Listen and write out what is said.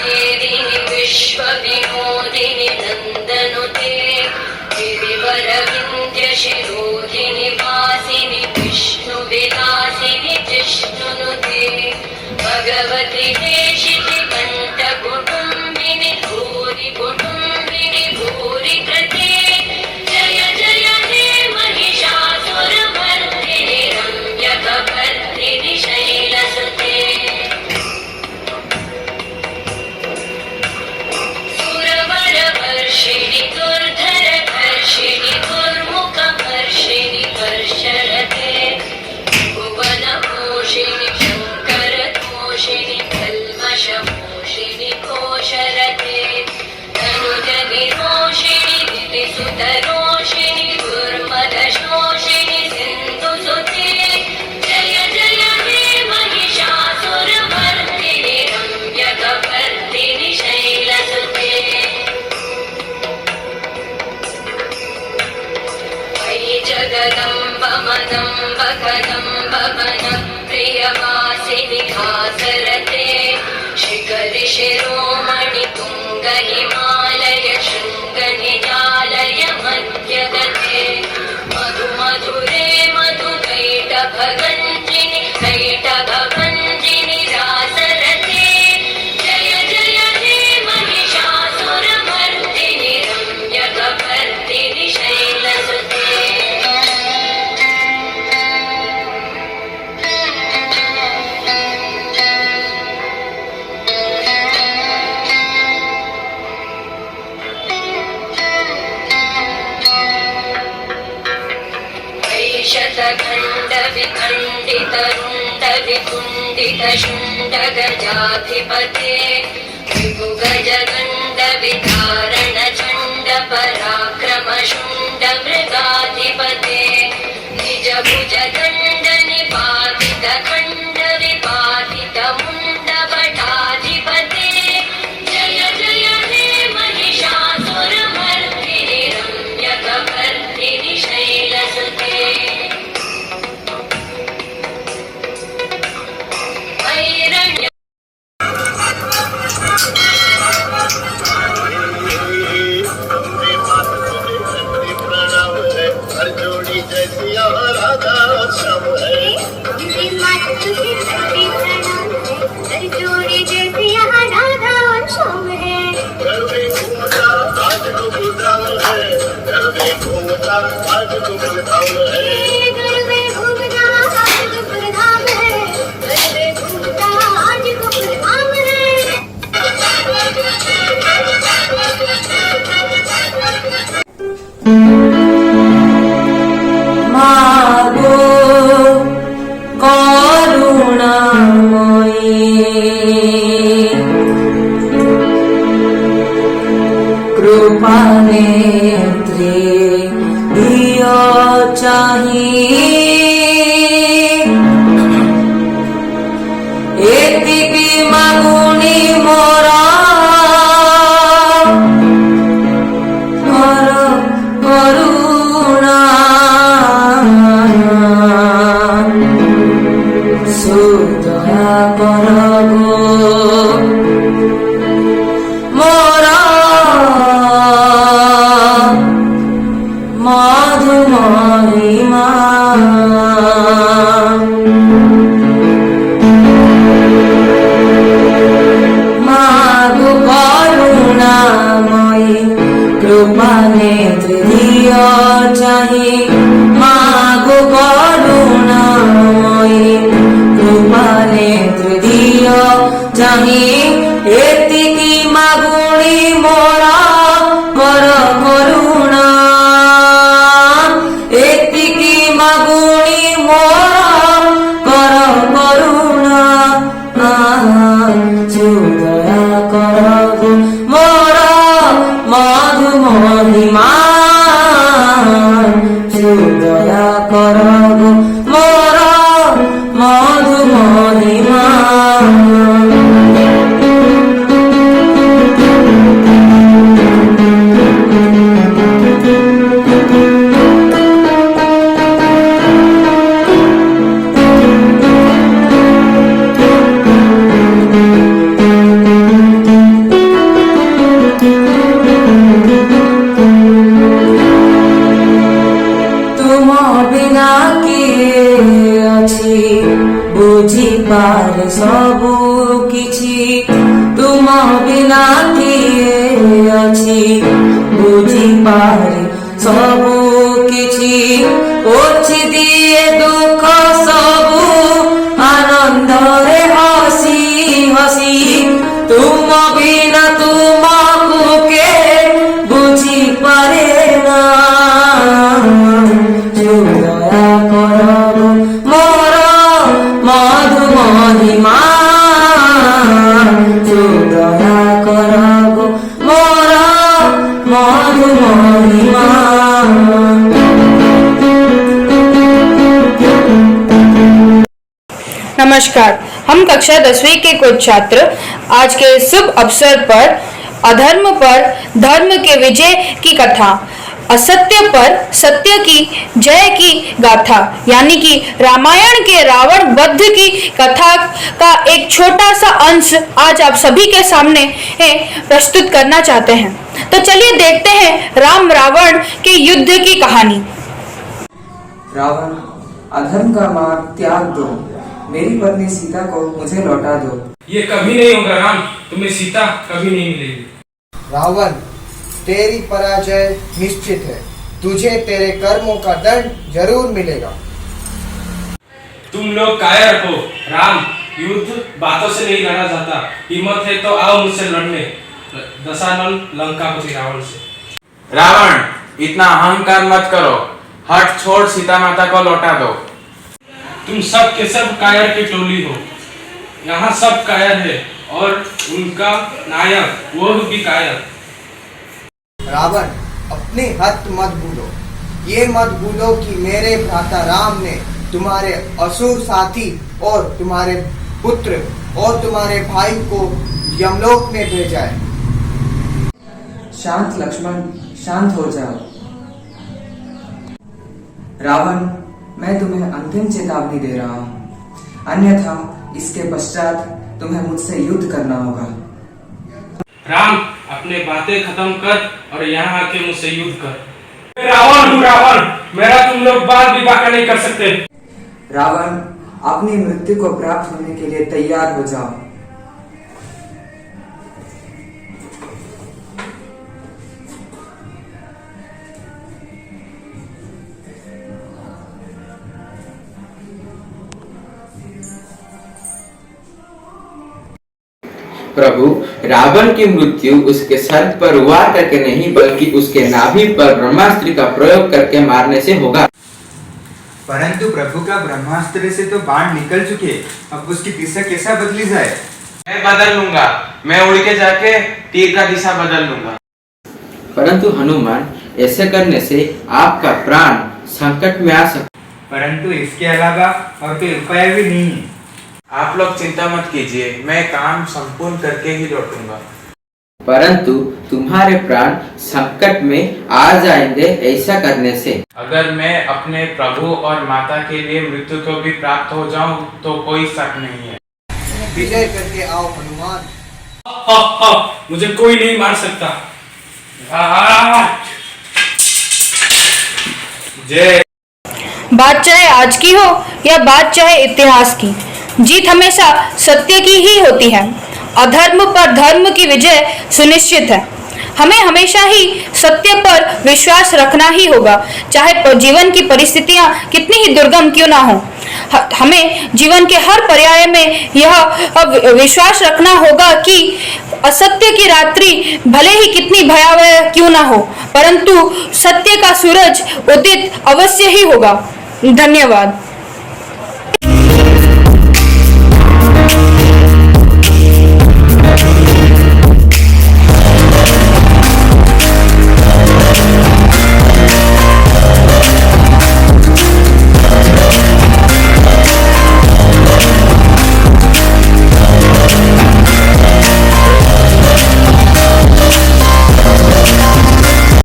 मेदिनि विश्वविनोदिनि नन्दनुते गिरिवरविन्द्यशिरोधिनि वासिनि विष्णुविलासिनि जिष्णुनुते भगवति देशिति कण्ठकुटुम्बिनि भूरि कुटुम्बिनि भूरि कृते जय जय हे महिषासुरमर्दिनि रम्यकपर्दिनि शैलसुते वर्षिणि दुर्धरधर्षिणि दुर्मुखमर्षिणि वर्षरते भुवनपोषिणि शङ्करतोषिणि कल्मषमोषिणि घोषरते तनुजनिरोषिणि दितिसुतरोषिणि दुर्मदशोषिणि सिन्धुसुते जय जय हे महिषासुरमर्दिनि रम्यकपर्दिनि शैलसुते जगदम्ब मदम्ब कदम्ब वन प्रियवासिनि हासरते शिखरि शिरोमणि तुङ्ग हिमालय शृङ्ग निजालय मध्यगते मधु मधुरे मधु कैटभगञ्जिनि कैटभभञ्जिनि रासरते जय जय हे महिषासुरमर्दिनि रम्यकपर्दिनि शैलसुते शतखण्ड विखण्डित रुण्ड विकुण्डित शुण्ड गजाधिपते विभुगजगण्ड विदारण चण्ड पराक्रम शुण्ड मृगाधिपते निज भुज दण्ड निपातित खण्ड विपातित मुण्ड भटाधिपते जय जय हे महिषासुरमर्दिनि रम्यकपर्दिनि शैलसुते कृपानेत्रे धियो चाहिए एतिकी मागुनी मोरा करुणा सुदया करगो मोरा मधु महिमा मागु करुणामयी कृपा नेत्र दियो चाहि मागु करुणामयी कृपा नेत्र दियो चाहि एतिकी मागुणी मोरा कर करुणा एतिकी मागुणी मोरा कर करुणा दया कर मोरा मधु महिमा दया कर मोरा मधु महिमा बिना किए अछि बुझी पारे सबु किछि तुम बिना किए अछि बुझी पारे सबु किछि पोछि दिए दुख सबु आनंद रे हसी हसी तुम बिना तुमको के बुझी पारे ना दया करब मोर मधु महिमा दया करब मोर मधु महिमा नमस्कार। हम कक्षा 10वीं के कुछ छात्र आज के शुभ अवसर पर अधर्म पर धर्म के विजय की कथा, असत्य पर सत्य की जय की गाथा यानी कि रामायण के रावण वध की कथा का एक छोटा सा अंश आज आप सभी के सामने प्रस्तुत करना चाहते हैं। तो चलिए देखते हैं राम रावण के युद्ध की कहानी। रावण, अधर्म का मार्ग त्याग दो, मेरी पत्नी सीता को मुझे लौटा दो। ये कभी नहीं होगा राम, तुम्हें सीता कभी नहीं मिलेगी। रावण, तेरी पराजय निश्चित है, तुझे तेरे कर्मों का दंड जरूर मिलेगा। तुम लोग कायर हो राम, युद्ध बातों से नहीं लड़ा जाता, हिम्मत है तो आओ मुझसे लड़ने दशानन लंकापति रावण से। रावण, इतना अहंकार मत करो, हट छोड़ सीता माता को लौटा दो। तुम सब के सब कायर की टोली हो, यहाँ सब कायर है और उनका नायक वो भी कायर। रावण, अपनी हद मत भूलो, ये मत भूलो कि मेरे भ्राता राम ने तुम्हारे असुर साथी और तुम्हारे पुत्र और तुम्हारे भाई को यमलोक में भेजा है। शांत लक्ष्मण, शांत हो जाओ। रावण, मैं तुम्हें अंतिम चेतावनी दे रहा हूँ, अन्यथा इसके पश्चात तुम्हें मुझसे युद्ध करना होगा। राम, अपने बातें खत्म कर और यहाँ आके मुझसे युद्ध कर। मैं रावण हूँ रावण, मेरा तुम लोग बाल विवाह नहीं कर सकते। रावण, अपनी मृत्यु को प्राप्त होने के लिए तैयार हो जाओ। प्रभु, रावण की मृत्यु उसके सर पर वार करके नहीं बल्कि उसके नाभि पर ब्रह्मास्त्र का प्रयोग करके मारने से होगा। परंतु प्रभु का ब्रह्मास्त्र से तो बाण निकल चुके, अब उसकी दिशा कैसा बदली जाए? मैं बदल लूंगा, मैं उड़ के जाके तीर का दिशा बदल लूंगा। परंतु हनुमान, ऐसे करने से आपका प्राण संकट में आ सकता। परंतु इसके अलावा और कोई उपाय भी नहीं है। आप लोग चिंता मत कीजिए, मैं काम संपूर्ण करके ही लौटूंगा। परंतु तुम्हारे प्राण संकट में आ जाएंगे ऐसा करने से। अगर मैं अपने प्रभु और माता के लिए मृत्यु को भी प्राप्त हो जाऊं तो कोई शक नहीं है। विजय करके आओ हनुमान। मुझे कोई नहीं मार सकता। जय। बात चाहे आज की हो या बात चाहे इतिहास की, जीत हमेशा सत्य की ही होती है। अधर्म पर धर्म की विजय सुनिश्चित है। हमें हमेशा ही सत्य पर विश्वास रखना ही होगा, चाहे जीवन की परिस्थितियां कितनी ही दुर्गम क्यों ना हो। हमें जीवन के हर पर्याय में यह विश्वास रखना होगा कि असत्य की रात्रि भले ही कितनी भयावह क्यों ना हो, परंतु सत्य का सूरज उदित अवश्य ही होगा। धन्यवाद।